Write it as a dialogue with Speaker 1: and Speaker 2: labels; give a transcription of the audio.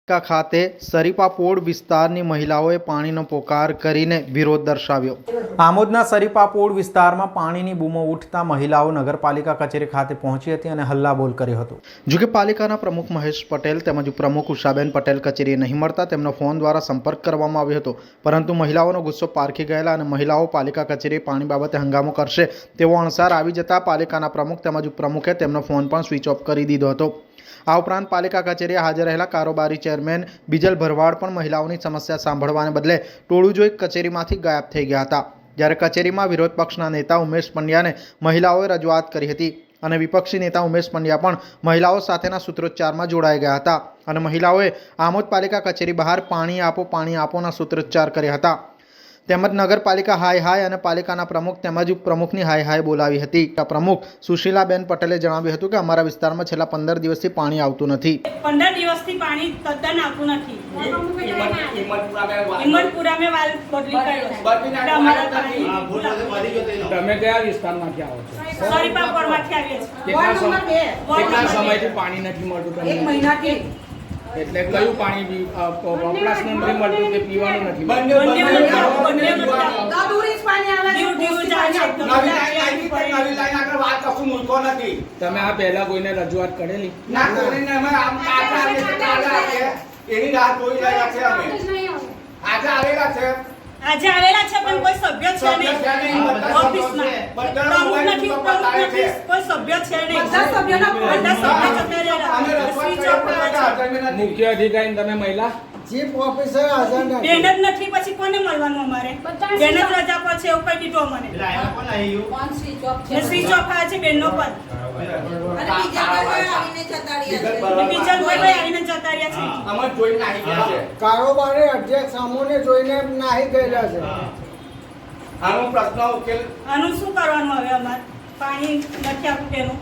Speaker 1: ખાતે સરીપાપોળ વિસ્તારની મહિલાઓએ પાણીનો પોકાર કરીને વિરોધ દર્શાવ્યો। આમોદના સરીપાપોળ વિસ્તારમાં પાણીની બૂમો ઉઠતા મહિલાઓ નગરપાલિકા કચેરી ખાતે પહોંચી હતી અને હલ્લાબોલ કર્યો હતો। જો કે પાલિકાના પ્રમુખ મહેશ પટેલ તેમજ પ્રમુખ ઉષાબેન પટેલ કચેરીએ નહીં મળતા તેમનો ફોન દ્વારા સંપર્ક કરવામાં આવ્યો હતો, પરંતુ મહિલાઓનો ગુસ્સો પારખી ગયેલા અને મહિલાઓ પાલિકા કચેરી પાણી બાબતે હંગામો કરશે તેવો અણસાર આવી જતા પાલિકાના પ્રમુખ તેમજ ઉપપ્રમુખે તેમનો ફોન પણ સ્વિચ ઓફ કરી દીધો હતો। આ ઉપરાંત પાલિકા કચેરીએ હાજર રહેલા કારોબારી ચેરમેન બીજલ ભરવાડ પણ મહિલાઓની સમસ્યા સાંભળવાને બદલે ટોળું જોઈ કચેરીમાંથી ગાયબ થઈ ગયા હતા। જ્યારે કચેરીમાં વિરોધ પક્ષના નેતા ઉમેશ પંડ્યાને મહિલાઓએ રજૂઆત કરી હતી અને વિપક્ષી નેતા ઉમેશ પંડ્યા પણ મહિલાઓ સાથેના સૂત્રોચ્ચારમાં જોડાઈ ગયા હતા અને મહિલાઓએ આમોદ પાલિકા કચેરી બહાર પાણી આપોના સૂત્રોચ્ચાર કર્યા હતા। તેમજ નગરપાલિકા હાય હાય અને પાલિકાના પ્રમુખ તેમજ ઉપપ્રમુખની હાય હાય બોલાવી હતી। પ્રમુખ સુશીલાબેન પટેલે જણાવ્યું હતું કે અમારા વિસ્તારમાં છેલ્લા 15 દિવસથી પાણી આવતું નથી।
Speaker 2: 15 દિવસથી પાણી તદ્દન આવતું નથી। હિંમતપુરા વાલ બદલી કર્યો છે।
Speaker 3: તમે કયા વિસ્તારમાંથી આવો છો?
Speaker 2: સરીપાપોળમાંથી આવીએ છીએ।
Speaker 3: કેટલા સમયથી પાણી નથી મળતું તમને?
Speaker 2: 1 મહિનાથી।
Speaker 3: એટલે કયું પાણી વપરાશનું નથી મળતું કે પીવાનું નથી મળતું? તમે આ પહેલા કોઈને રજૂઆત કરેલી?
Speaker 2: આજે આવેલા છે પણ કોઈ સભ્ય છે નહીં ઓફિસમાં। પ્રમુખ નથી, ઉપપ્રમુખ નથી, કોઈ સભ્ય છે નહીં। બધા સભ્ય જતા રહ્યા। સ્વિચ ઓફ છે।
Speaker 3: મુખ્ય અધિકારી તમે મહિલા
Speaker 4: ચીફ ઓફિસર હાજર નથી।
Speaker 2: બેન જ નથી, પછી કોને મળવાનું? અમારે બેન જ રજા પર છે એવું કહી દીધું અમને। સ્વિચ ઓફ આવે છે બેનનો પર।
Speaker 4: કારોબારી અધ્યક્ષ અમોને જોઈને નાહી ગયેલા છે।
Speaker 2: આનું શું કરવાનું હવે? અમારે પાણી નથી આપવું તેનું